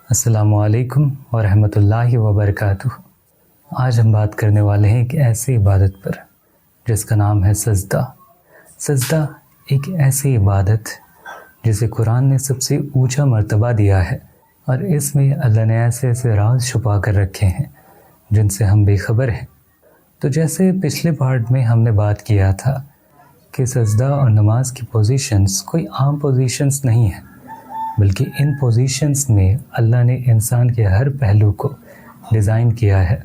السلام علیکم ورحمۃ اللہ وبرکاتہ۔ آج ہم بات کرنے والے ہیں ایک ایسی عبادت پر جس کا نام ہے سجدہ۔ سجدہ ایک ایسی عبادت جسے قرآن نے سب سے اونچا مرتبہ دیا ہے، اور اس میں اللہ نے ایسے ایسے راز چھپا کر رکھے ہیں جن سے ہم بے خبر ہیں۔ تو جیسے پچھلے پارٹ میں ہم نے بات کیا تھا کہ سجدہ اور نماز کی پوزیشنز کوئی عام پوزیشنز نہیں ہیں، بلکہ ان پوزیشنز میں اللہ نے انسان کے ہر پہلو کو ڈیزائن کیا ہے،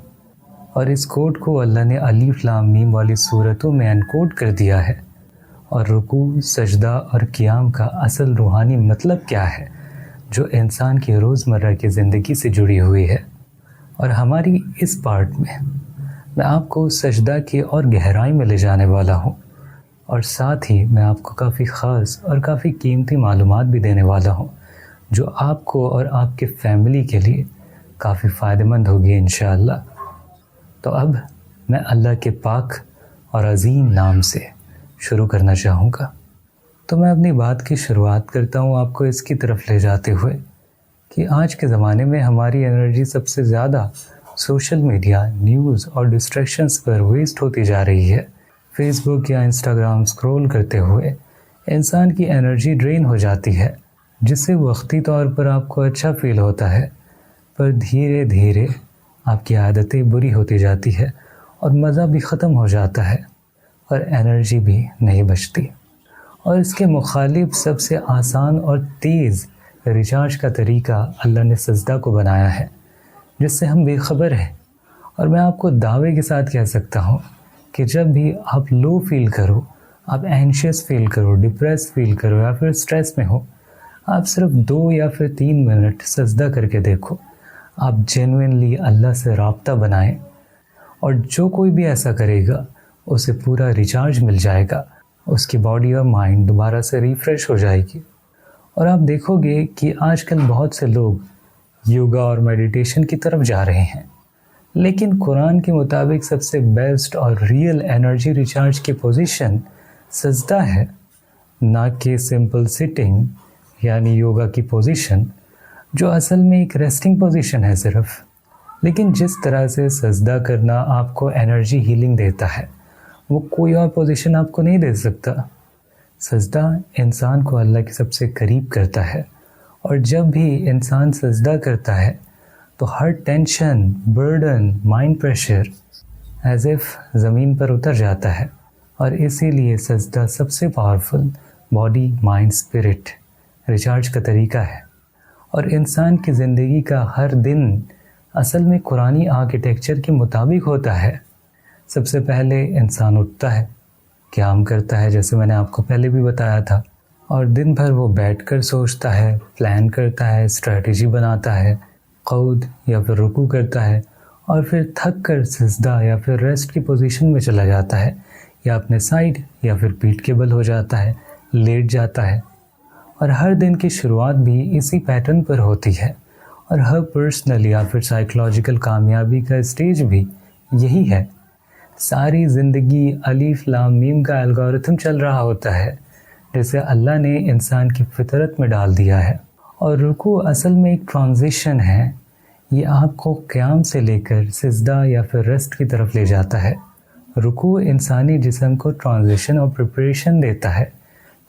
اور اس کوڈ کو اللہ نے الف لام میم والی صورتوں میں انکوڈ کر دیا ہے۔ اور رکوع، سجدہ اور قیام کا اصل روحانی مطلب کیا ہے جو انسان کی روزمرہ کی زندگی سے جڑی ہوئی ہے۔ اور ہماری اس پارٹ میں آپ کو سجدہ کی اور گہرائی میں لے جانے والا ہوں، اور ساتھ ہی میں آپ کو کافی خاص اور کافی قیمتی معلومات بھی دینے والا ہوں جو آپ کو اور آپ کے فیملی کے لیے کافی فائدہ مند ہوگی انشاءاللہ۔ تو اب میں اللہ کے پاک اور عظیم نام سے شروع کرنا چاہوں گا۔ تو میں اپنی بات کی شروعات کرتا ہوں آپ کو اس کی طرف لے جاتے ہوئے کہ آج کے زمانے میں ہماری انرجی سب سے زیادہ سوشل میڈیا، نیوز اور ڈسٹریکشنز پر ویسٹ ہوتی جا رہی ہے۔ فیس بک یا انسٹاگرام اسکرول کرتے ہوئے انسان کی انرجی ڈرین ہو جاتی ہے، جس سے وقتی طور پر آپ کو اچھا فیل ہوتا ہے، پر دھیرے دھیرے آپ کی عادتیں بری ہوتی جاتی ہے اور مزہ بھی ختم ہو جاتا ہے اور انرجی بھی نہیں بچتی۔ اور اس کے مخالف سب سے آسان اور تیز ریچارج کا طریقہ اللہ نے سجدہ کو بنایا ہے، جس سے ہم بے خبر ہیں۔ اور میں آپ کو دعوے کے ساتھ کہہ سکتا ہوں کہ جب بھی آپ لو فیل کرو، آپ اینشیس فیل کرو، ڈپریس فیل کرو یا پھر سٹریس میں ہو، آپ صرف 2 یا پھر 3 منٹ سجدہ کر کے دیکھو۔ آپ جینوئنلی اللہ سے رابطہ بنائیں، اور جو کوئی بھی ایسا کرے گا اسے پورا ریچارج مل جائے گا، اس کی باڈی اور مائنڈ دوبارہ سے ریفریش ہو جائے گی۔ اور آپ دیکھو گے کہ آج کل بہت سے لوگ یوگا اور میڈیٹیشن کی طرف جا رہے ہیں، لیکن قرآن کے مطابق سب سے بیسٹ اور ریئل انرجی ریچارج کی پوزیشن سجدہ ہے، نہ کہ سمپل سٹنگ یعنی یوگا کی پوزیشن، جو اصل میں ایک ریسٹنگ پوزیشن ہے صرف۔ لیکن جس طرح سے سجدہ کرنا آپ کو انرجی ہیلنگ دیتا ہے، وہ کوئی اور پوزیشن آپ کو نہیں دے سکتا۔ سجدہ انسان کو اللہ کے سب سے قریب کرتا ہے، اور جب بھی انسان سجدہ کرتا ہے تو ہر tension, burden, mind pressure as if زمین پر اتر جاتا ہے۔ اور اسی لیے سجدہ سب سے powerful body, mind, spirit recharge کا طریقہ ہے۔ اور انسان کی زندگی کا ہر دن اصل میں قرآنی آرکیٹیکچر کے مطابق ہوتا ہے۔ سب سے پہلے انسان اٹھتا ہے، قیام کرتا ہے جیسے میں نے آپ کو پہلے بھی بتایا تھا، اور دن بھر وہ بیٹھ کر سوچتا ہے، پلان کرتا ہے، اسٹریٹجی بناتا ہے، قعود یا پھر رکوع کرتا ہے، اور پھر تھک کر سجدہ یا پھر ریسٹ کی پوزیشن میں چلا جاتا ہے، یا اپنے سائیڈ یا پھر پیٹھ کے بل ہو جاتا ہے، لیٹ جاتا ہے۔ اور ہر دن کی شروعات بھی اسی پیٹرن پر ہوتی ہے، اور ہر پرسنل یا پھر سائیکلوجیکل کامیابی کا اسٹیج بھی یہی ہے۔ ساری زندگی الف لام میم کا الگورتھم چل رہا ہوتا ہے جسے اللہ نے انسان کی فطرت میں ڈال دیا ہے۔ اور رکوع اصل میں ایک ٹرانزیشن ہے، یہ آپ کو قیام سے لے کر سجدہ یا پھر ریسٹ کی طرف لے جاتا ہے۔ رکوع انسانی جسم کو ٹرانزیشن اور پریپریشن دیتا ہے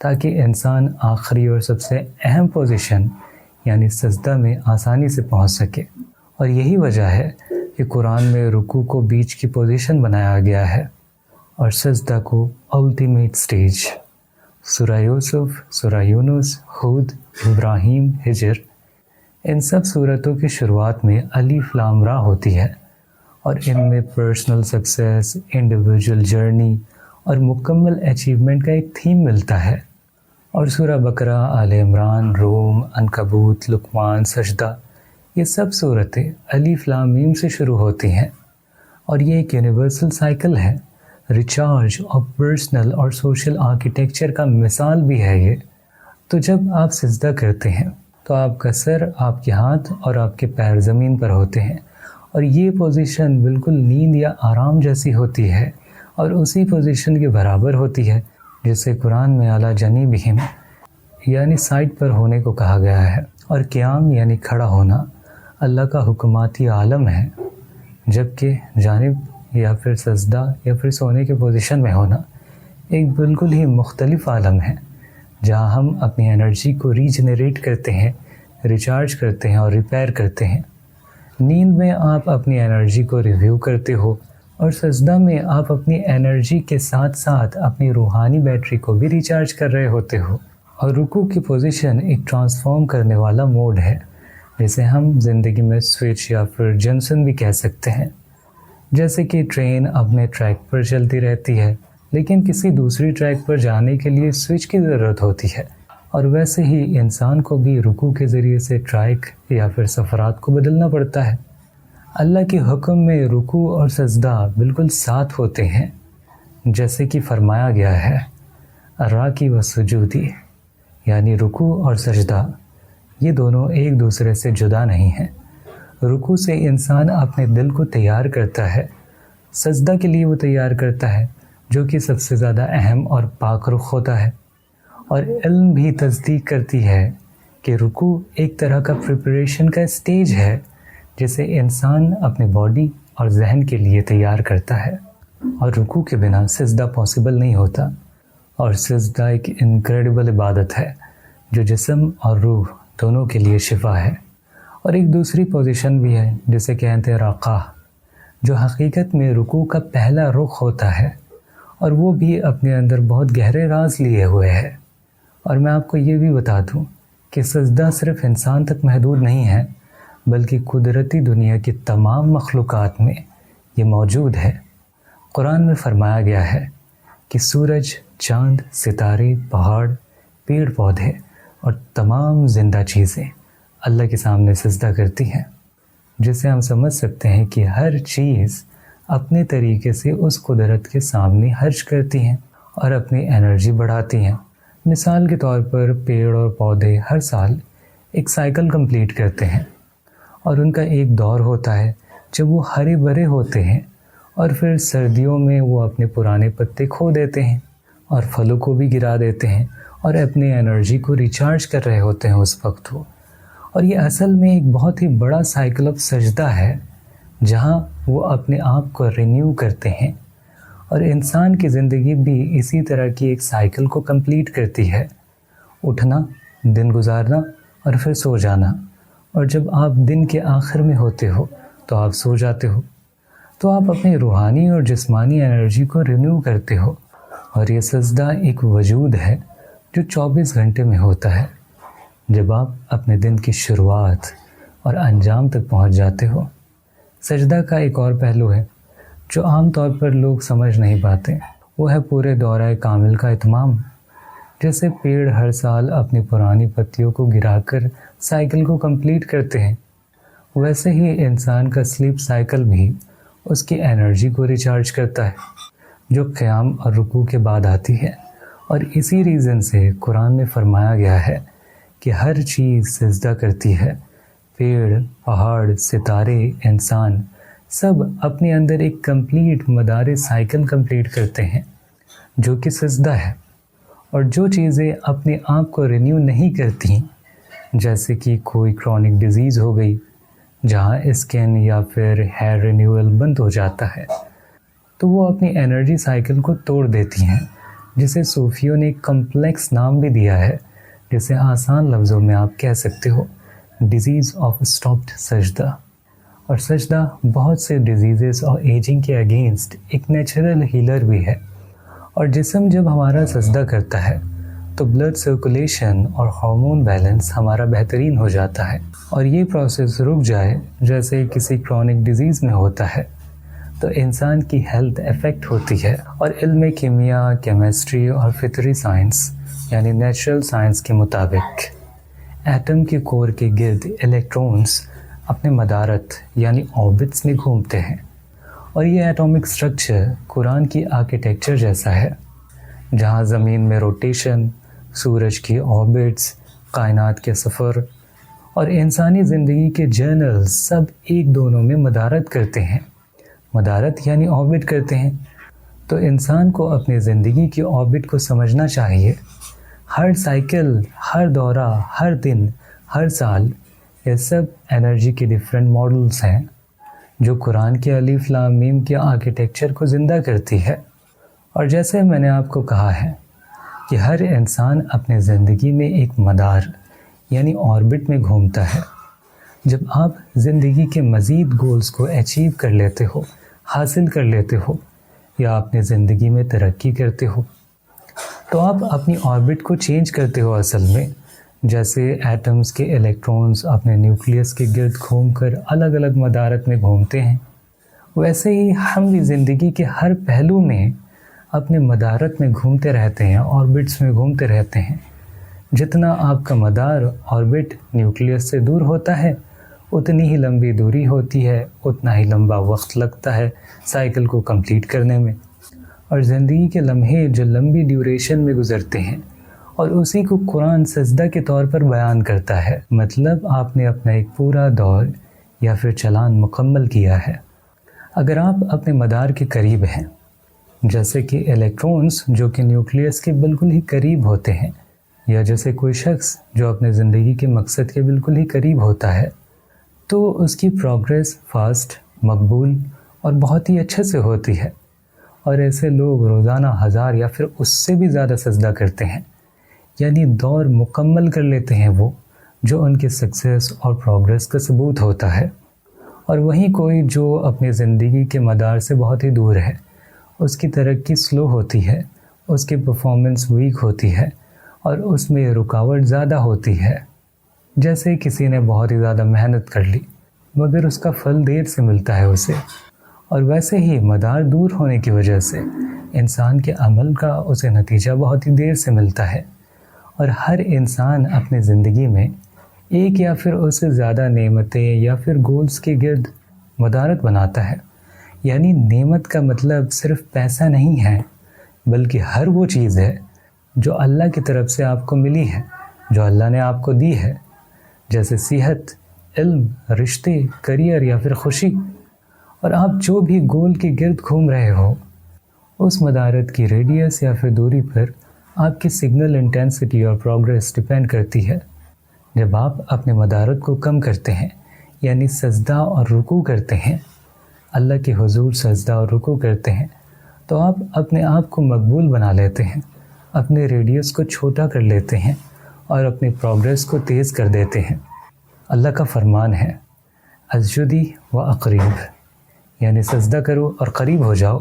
تاکہ انسان آخری اور سب سے اہم پوزیشن یعنی سجدہ میں آسانی سے پہنچ سکے۔ اور یہی وجہ ہے کہ قرآن میں رکوع کو بیچ کی پوزیشن بنایا گیا ہے اور سجدہ کو الٹیمیٹ سٹیج۔ سورہ یوسف، سورہ یونس، ہود، ابراہیم، ہجر، ان سب صورتوں کی شروعات میں الف لام را ہوتی ہے، اور ان میں پرسنل سکسیس، انڈیویجول جرنی اور مکمل اچیومنٹ کا ایک تھیم ملتا ہے۔ اور سورہ بقرہ، آل عمران، روم، عنکبوت، لقمان، سجدہ، یہ سب صورتیں الف لام میم سے شروع ہوتی ہیں، اور یہ ایک یونیورسل سائیکل ہے، ریچارج اور پرسنل اور سوشل آرکیٹیکچر کا مثال بھی ہے یہ۔ تو جب آپ سجدہ کرتے ہیں تو آپ کا سر، آپ کے ہاتھ اور آپ کے پیر زمین پر ہوتے ہیں، اور یہ پوزیشن بالکل نیند یا آرام جیسی ہوتی ہے، اور اسی پوزیشن کے برابر ہوتی ہے جسے قرآن میں اعلیٰ جانبہم یعنی سائڈ پر ہونے کو کہا گیا ہے۔ اور قیام یعنی کھڑا ہونا اللہ کا حکماتی عالم ہے، جبکہ جانب یا پھر سجدہ یا پھر سونے کے پوزیشن میں ہونا ایک بالکل ہی مختلف عالم ہے، جہاں ہم اپنی انرجی کو ریجنریٹ کرتے ہیں، ریچارج کرتے ہیں اور ریپیئر کرتے ہیں۔ نیند میں آپ اپنی انرجی کو ریویو کرتے ہو، اور سجدہ میں آپ اپنی انرجی کے ساتھ ساتھ اپنی روحانی بیٹری کو بھی ریچارج کر رہے ہوتے ہو۔ اور رکوع کی پوزیشن ایک ٹرانسفارم کرنے والا موڈ ہے، جسے ہم زندگی میں سوئچ یا پھر جنکشن بھی کہہ سکتے ہیں۔ جیسے کہ ٹرین اپنے ٹریک پر چلتی رہتی ہے، لیکن کسی دوسری ٹریک پر جانے کے لیے سوئچ کی ضرورت ہوتی ہے، اور ویسے ہی انسان کو بھی رکوع کے ذریعے سے ٹریک یا پھر سفرات کو بدلنا پڑتا ہے۔ اللہ کے حکم میں رکوع اور سجدہ بالکل ساتھ ہوتے ہیں، جیسے کہ فرمایا گیا ہے الراکی و سجودی، یعنی رکوع اور سجدہ یہ دونوں ایک دوسرے سے جدا نہیں ہیں۔ رکوع سے انسان اپنے دل کو تیار کرتا ہے، سجدہ کے لیے وہ تیار کرتا ہے، جو کہ سب سے زیادہ اہم اور پاک رخ ہوتا ہے۔ اور علم بھی تصدیق کرتی ہے کہ رکوع ایک طرح کا پریپریشن کا اسٹیج ہے، جسے انسان اپنے باڈی اور ذہن کے لیے تیار کرتا ہے، اور رکوع کے بنا سجدہ پاسبل نہیں ہوتا۔ اور سجدہ ایک انکریڈیبل عبادت ہے جو جسم اور روح دونوں کے لیے شفا ہے۔ اور ایک دوسری پوزیشن بھی ہے جسے کہتے ہیں رقع، جو حقیقت میں رکوع کا پہلا رخ ہوتا ہے، اور وہ بھی اپنے اندر بہت گہرے راز لیے ہوئے ہے۔ اور میں آپ کو یہ بھی بتا دوں کہ سجدہ صرف انسان تک محدود نہیں ہے، بلکہ قدرتی دنیا کی تمام مخلوقات میں یہ موجود ہے۔ قرآن میں فرمایا گیا ہے کہ سورج، چاند، ستارے، پہاڑ، پیڑ پودے اور تمام زندہ چیزیں اللہ کے سامنے سجدہ کرتی ہیں، جس سے ہم سمجھ سکتے ہیں کہ ہر چیز اپنے طریقے سے اس قدرت کے سامنے حرج کرتی ہیں اور اپنی انرجی بڑھاتی ہیں۔ مثال کے طور پر پیڑ اور پودے ہر سال ایک سائیکل کمپلیٹ کرتے ہیں، اور ان کا ایک دور ہوتا ہے جب وہ ہرے بھرے ہوتے ہیں، اور پھر سردیوں میں وہ اپنے پرانے پتے کھو دیتے ہیں اور پھلوں کو بھی گرا دیتے ہیں، اور اپنی انرجی کو ریچارج کر رہے ہوتے ہیں اس وقت وہ۔ اور یہ اصل میں ایک بہت ہی بڑا سائیکل آف سجدہ ہے، جہاں وہ اپنے آپ کو رینیو کرتے ہیں۔ اور انسان کی زندگی بھی اسی طرح کی ایک سائیکل کو کمپلیٹ کرتی ہے، اٹھنا، دن گزارنا اور پھر سو جانا۔ اور جب آپ دن کے آخر میں ہوتے ہو تو آپ سو جاتے ہو، تو آپ اپنی روحانی اور جسمانی انرجی کو رینیو کرتے ہو۔ اور یہ سجدہ ایک وجود ہے جو 24 گھنٹے میں ہوتا ہے، جب آپ اپنے دن کی شروعات اور انجام تک پہنچ جاتے ہو۔ سجدہ کا ایک اور پہلو ہے جو عام طور پر لوگ سمجھ نہیں پاتے، وہ ہے پورے دورہ کامل کا اتمام۔ جیسے پیڑ ہر سال اپنی پرانی پتیوں کو گرا کر سائیکل کو کمپلیٹ کرتے ہیں، ویسے ہی انسان کا سلیپ سائیکل بھی اس کی انرجی کو ریچارج کرتا ہے، جو قیام اور رکوع کے بعد آتی ہے۔ اور اسی ریزن سے قرآن میں فرمایا گیا ہے کہ ہر چیز سجدہ کرتی ہے، پیڑ، پہاڑ، ستارے، انسان، سب اپنے اندر ایک کمپلیٹ مدار سائیکل کمپلیٹ کرتے ہیں، جو کہ سجدہ ہے۔ اور جو چیزیں اپنے آپ کو رینیو نہیں کرتی، جیسے کہ کوئی کرونک ڈیزیز ہو گئی جہاں اسکن یا پھر ہیئر رینیول بند ہو جاتا ہے، تو وہ اپنی انرجی سائیکل کو توڑ دیتی ہیں، جسے صوفیوں نے ایک کمپلیکس نام بھی دیا ہے، جسے آسان لفظوں میں آپ کہہ سکتے ہو ڈیزیز آف اسٹاپڈ سجدہ۔ اور سجدہ بہت سے ڈیزیزز اور ایجنگ کے اگینسٹ ایک نیچرل ہیلر بھی ہے۔ اور جسم جب ہمارا سجدہ کرتا ہے تو بلڈ سرکولیشن اور ہارمون بیلنس ہمارا بہترین ہو جاتا ہے، اور یہ پروسیس رک جائے جیسے کسی کرونک ڈیزیز میں ہوتا ہے تو انسان کی ہیلتھ افیکٹ ہوتی ہے۔ اور علم کیمیا، کیمسٹری اور فطری سائنس یعنی نیچرل سائنس کے مطابق ایٹم کے کور کے گرد الیکٹرونز اپنے مدارت یعنی آربٹس میں گھومتے ہیں، اور یہ ایٹامک سٹرکچر قرآن کی آرکیٹیکچر جیسا ہے، جہاں زمین میں روٹیشن، سورج کی آربٹس، کائنات کے سفر اور انسانی زندگی کے جرنل سب ایک دونوں میں مدارت کرتے ہیں۔ مدارت یعنی آربٹ کرتے ہیں۔ تو انسان کو اپنی زندگی کی آربٹ کو سمجھنا چاہیے۔ ہر سائیکل، ہر دورہ، ہر دن، ہر سال یہ سب انرجی کے ڈفرینٹ ماڈلز ہیں جو قرآن کے الف لام میم کے آرکیٹیکچر کو زندہ کرتی ہے۔ اور جیسے میں نے آپ کو کہا ہے کہ ہر انسان اپنے زندگی میں ایک مدار یعنی آربٹ میں گھومتا ہے۔ جب آپ زندگی کے مزید گولز کو اچیو کر لیتے ہو، حاصل کر لیتے ہو، یا اپنے زندگی میں ترقی کرتے ہو، تو آپ اپنی آربٹ کو چینج کرتے ہو اصل میں۔ جیسے ایٹمز کے الیکٹرونز اپنے نیوکلیس کے گرد گھوم کر الگ الگ مدارت میں گھومتے ہیں، ویسے ہی ہم بھی زندگی کے ہر پہلو میں اپنے مدارت میں گھومتے رہتے ہیں، آربٹس میں گھومتے رہتے ہیں۔ جتنا آپ کا مدار آربٹ نیوکلیس سے دور ہوتا ہے، اتنی ہی لمبی دوری ہوتی ہے، اتنا ہی لمبا وقت لگتا ہے سائیکل کو کمپلیٹ کرنے میں۔ اور زندگی کے لمحے جو لمبی ڈیوریشن میں گزرتے ہیں، اور اسی کو قرآن سجدہ کے طور پر بیان کرتا ہے۔ مطلب آپ نے اپنا ایک پورا دور یا پھر چلان مکمل کیا ہے۔ اگر آپ اپنے مدار کے قریب ہیں، جیسے کہ الیکٹرونز جو کہ نیوکلیس کے بالکل ہی قریب ہوتے ہیں، یا جیسے کوئی شخص جو اپنے زندگی کے مقصد کے بالکل ہی قریب ہوتا ہے، تو اس کی پروگریس فاسٹ، مقبول اور بہت ہی اچھے سے ہوتی ہے۔ اور ایسے لوگ روزانہ 1000 یا پھر اس سے بھی زیادہ سجدہ کرتے ہیں، یعنی دور مکمل کر لیتے ہیں وہ جو ان کے سکسیس اور پروگریس کا ثبوت ہوتا ہے۔ اور وہیں کوئی جو اپنی زندگی کے مدار سے بہت ہی دور ہے، اس کی ترقی سلو ہوتی ہے، اس کی پرفارمنس ویک ہوتی ہے، اور اس میں رکاوٹ زیادہ ہوتی ہے۔ جیسے کسی نے بہت ہی زیادہ محنت کر لی مگر اس کا پھل دیر سے ملتا ہے اسے، اور ویسے ہی مدار دور ہونے کی وجہ سے انسان کے عمل کا اسے نتیجہ بہت ہی دیر سے ملتا ہے۔ اور ہر انسان اپنی زندگی میں ایک یا پھر اس سے زیادہ نعمتیں یا پھر گولز کے گرد مدارت بناتا ہے۔ یعنی نعمت کا مطلب صرف پیسہ نہیں ہے، بلکہ ہر وہ چیز ہے جو اللہ کی طرف سے آپ کو ملی ہے، جو اللہ نے آپ کو دی ہے، جیسے صحت، علم، رشتے، کریئر یا پھر خوشی۔ اور آپ جو بھی گول کے گرد گھوم رہے ہو، اس مدارت کی ریڈیس یا پھر دوری پر آپ کی سگنل انٹینسٹی اور پروگریس ڈیپینڈ کرتی ہے۔ جب آپ اپنے مدارت کو کم کرتے ہیں، یعنی سجدہ اور رکوع کرتے ہیں، اللہ کے حضور سجدہ اور رکوع کرتے ہیں، تو آپ اپنے آپ کو مقبول بنا لیتے ہیں، اپنے ریڈیس کو چھوٹا کر لیتے ہیں، اور اپنی پروگریس کو تیز کر دیتے ہیں۔ اللہ کا فرمان ہے اسجدی و اقریب، یعنی سجدہ کرو اور قریب ہو جاؤ۔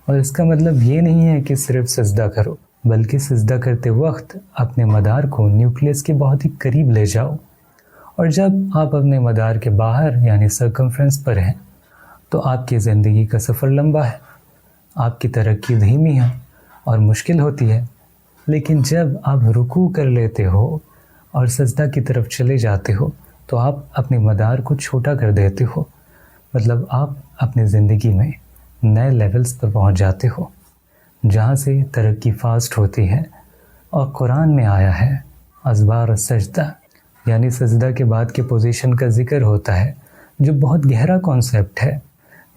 اور اس کا مطلب یہ نہیں ہے کہ صرف سجدہ کرو، بلکہ سجدہ کرتے وقت اپنے مدار کو نیوکلیس کے بہت ہی قریب لے جاؤ۔ اور جب آپ اپنے مدار کے باہر یعنی سرکمفرنس پر ہیں، تو آپ کی زندگی کا سفر لمبا ہے، آپ کی ترقی دھیمی ہے اور مشکل ہوتی ہے۔ لیکن جب آپ رکوع کر لیتے ہو اور سجدہ کی طرف چلے جاتے ہو، تو آپ اپنے مدار کو چھوٹا کر دیتے ہو۔ مطلب آپ اپنی زندگی میں نئے لیولز پر پہنچ جاتے ہو، جہاں سے ترقی فاسٹ ہوتی ہے۔ اور قرآن میں آیا ہے ازبار السجدہ، یعنی سجدہ کے بعد کے پوزیشن کا ذکر ہوتا ہے، جو بہت گہرا کانسیپٹ ہے۔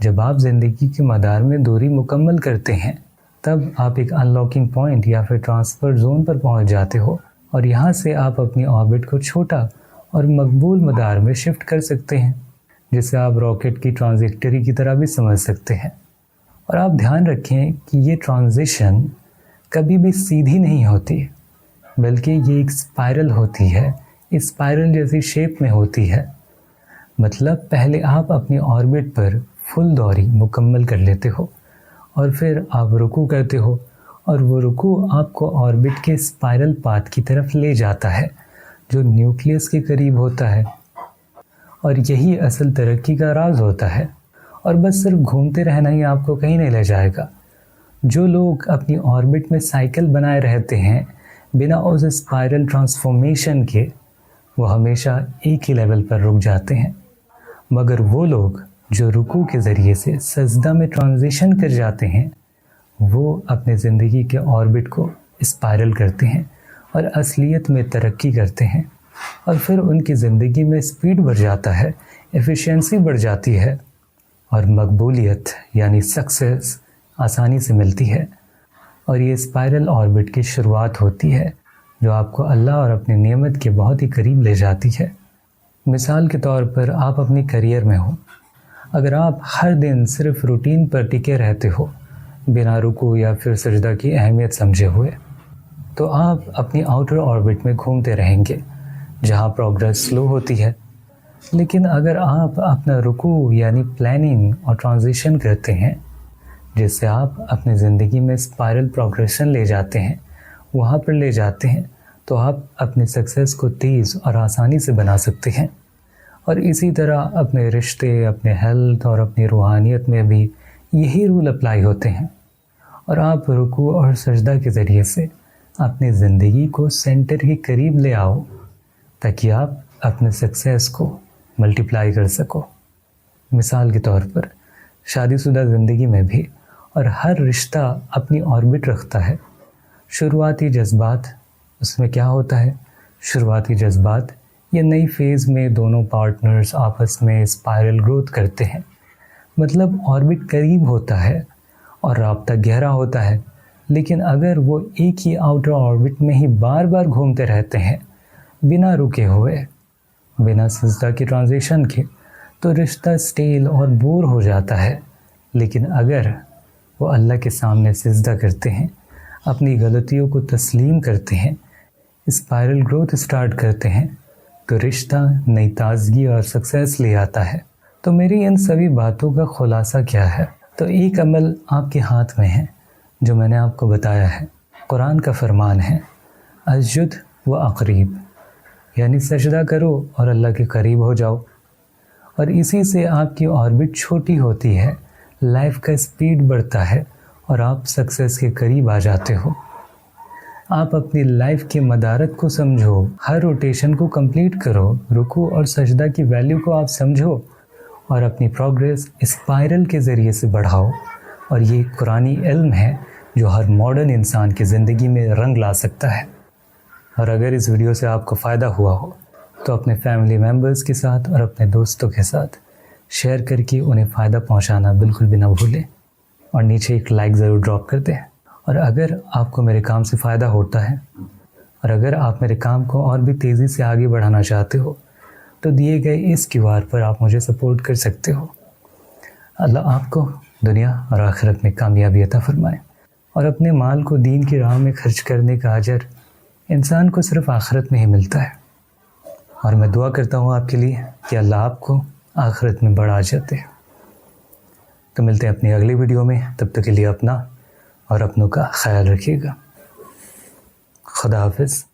جب آپ زندگی کے مدار میں دوری مکمل کرتے ہیں، تب آپ ایک ان لاکنگ پوائنٹ یا پھر ٹرانسفر زون پر پہنچ جاتے ہو، اور یہاں سے آپ اپنی آربٹ کو چھوٹا اور مقبول مدار میں شفٹ کر سکتے ہیں، جسے آپ راکٹ کی ٹرانزیکٹری کی طرح بھی سمجھ سکتے ہیں۔ اور آپ دھیان رکھیں کہ یہ ٹرانزیشن کبھی بھی سیدھی نہیں ہوتی، بلکہ یہ ایک اسپائرل ہوتی ہے، اسپائرل جیسی شیپ میں ہوتی ہے۔ مطلب پہلے آپ اپنی آربٹ پر فل دوری مکمل کر لیتے ہو، اور پھر آپ رکوع کرتے ہو، اور وہ رکوع آپ کو آربٹ کے اسپائرل پاتھ کی طرف لے جاتا ہے جو نیوکلیس کے قریب ہوتا ہے۔ اور یہی اصل ترقی کا راز ہوتا ہے۔ اور بس صرف گھومتے رہنا ہی آپ کو کہیں نہیں لے جائے گا۔ جو لوگ اپنی آربٹ میں سائیکل بنائے رہتے ہیں بنا اس اسپائرل ٹرانسفارمیشن کے، وہ ہمیشہ ایک ہی لیول پر رک جاتے ہیں۔ مگر وہ لوگ جو رکوع کے ذریعے سے سجدہ میں ٹرانزیشن کر جاتے ہیں، وہ اپنے زندگی کے آربٹ کو اسپائرل کرتے ہیں اور اصلیت میں ترقی کرتے ہیں، اور پھر ان کی زندگی میں سپیڈ بڑھ جاتا ہے، ایفیشینسی بڑھ جاتی ہے، اور مقبولیت یعنی سکسیس آسانی سے ملتی ہے۔ اور یہ اسپائرل آربٹ کی شروعات ہوتی ہے جو آپ کو اللہ اور اپنی نعمت کے بہت ہی قریب لے جاتی ہے۔ مثال کے طور پر آپ اپنی کیریئر میں ہو، اگر آپ ہر دن صرف روٹین پر ٹکے رہتے ہو بنا رکوع یا پھر سجدہ کی اہمیت سمجھے ہوئے، تو آپ اپنی آؤٹر آربٹ میں گھومتے رہیں گے جہاں پروگرس سلو ہوتی ہے۔ لیکن اگر آپ اپنا رکوع یعنی پلاننگ اور ٹرانزیشن کرتے ہیں، جس سے آپ اپنی زندگی میں اسپائرل پروگریشن لے جاتے ہیں، وہاں پر لے جاتے ہیں، تو آپ اپنی سکسیس کو تیز اور آسانی سے بنا سکتے ہیں۔ اور اسی طرح اپنے رشتے، اپنے ہیلتھ اور اپنی روحانیت میں بھی یہی رول اپلائی ہوتے ہیں۔ اور آپ رکوع اور سجدہ کے ذریعے سے اپنی زندگی کو سینٹر کے قریب لے آؤ تاکہ آپ اپنے سکسیس کو ملٹیپلائی کر سکو۔ مثال کے طور پر شادی شدہ زندگی میں بھی اور ہر رشتہ اپنی آربٹ رکھتا ہے۔ شروعاتی جذبات، اس میں کیا ہوتا ہے؟ شروعاتی جذبات یا نئی فیز میں دونوں پارٹنرز آپس میں اسپائرل گروتھ کرتے ہیں، مطلب آربٹ قریب ہوتا ہے اور رابطہ گہرا ہوتا ہے۔ لیکن اگر وہ ایک ہی آؤٹر آربٹ میں ہی بار بار گھومتے رہتے ہیں بنا رکے ہوئے، بنا سجدہ کی ٹرانزیشن کے، تو رشتہ سٹیل اور بور ہو جاتا ہے۔ لیکن اگر وہ اللہ کے سامنے سجدہ کرتے ہیں، اپنی غلطیوں کو تسلیم کرتے ہیں، اسپائرل گروتھ سٹارٹ کرتے ہیں، تو رشتہ نئی تازگی اور سکسیس لے آتا ہے۔ تو میری ان سبھی باتوں کا خلاصہ کیا ہے؟ تو ایک عمل آپ کے ہاتھ میں ہے جو میں نے آپ کو بتایا ہے۔ قرآن کا فرمان ہے اسجد و اقریب، یعنی سجدہ کرو اور اللہ کے قریب ہو جاؤ۔ اور اسی سے آپ کی آربٹ چھوٹی ہوتی ہے، لائف کا سپیڈ بڑھتا ہے اور آپ سکسیس کے قریب آ جاتے ہو۔ آپ اپنی لائف کے مدارت کو سمجھو، ہر روٹیشن کو کمپلیٹ کرو، رکوع اور سجدہ کی ویلیو کو آپ سمجھو اور اپنی پروگریس اسپائرل کے ذریعے سے بڑھاؤ۔ اور یہ قرآنی علم ہے جو ہر ماڈرن انسان کی زندگی میں رنگ لا سکتا ہے۔ اور اگر اس ویڈیو سے آپ کو فائدہ ہوا ہو تو اپنے فیملی ممبرز کے ساتھ اور اپنے دوستوں کے ساتھ شیئر کر کے انہیں فائدہ پہنچانا بالکل بھی نہ بھولیں، اور نیچے ایک لائک ضرور ڈراپ کر دیں۔ اور اگر آپ کو میرے کام سے فائدہ ہوتا ہے اور اگر آپ میرے کام کو اور بھی تیزی سے آگے بڑھانا چاہتے ہو تو دیے گئے اس QR پر آپ مجھے سپورٹ کر سکتے ہو۔ اللہ آپ کو دنیا اور آخرت میں کامیابی عطا فرمائے، اور اپنے مال کو دین کی راہ میں خرچ کرنے کا اجر انسان کو صرف آخرت میں ہی ملتا ہے۔ اور میں دعا کرتا ہوں آپ کے لیے کہ اللہ آپ کو آخرت میں بڑا اجر دے۔ تو ملتے ہیں اپنی اگلی ویڈیو میں، تب تک کے لیے اپنا اور اپنوں کا خیال رکھیے گا۔ خدا حافظ۔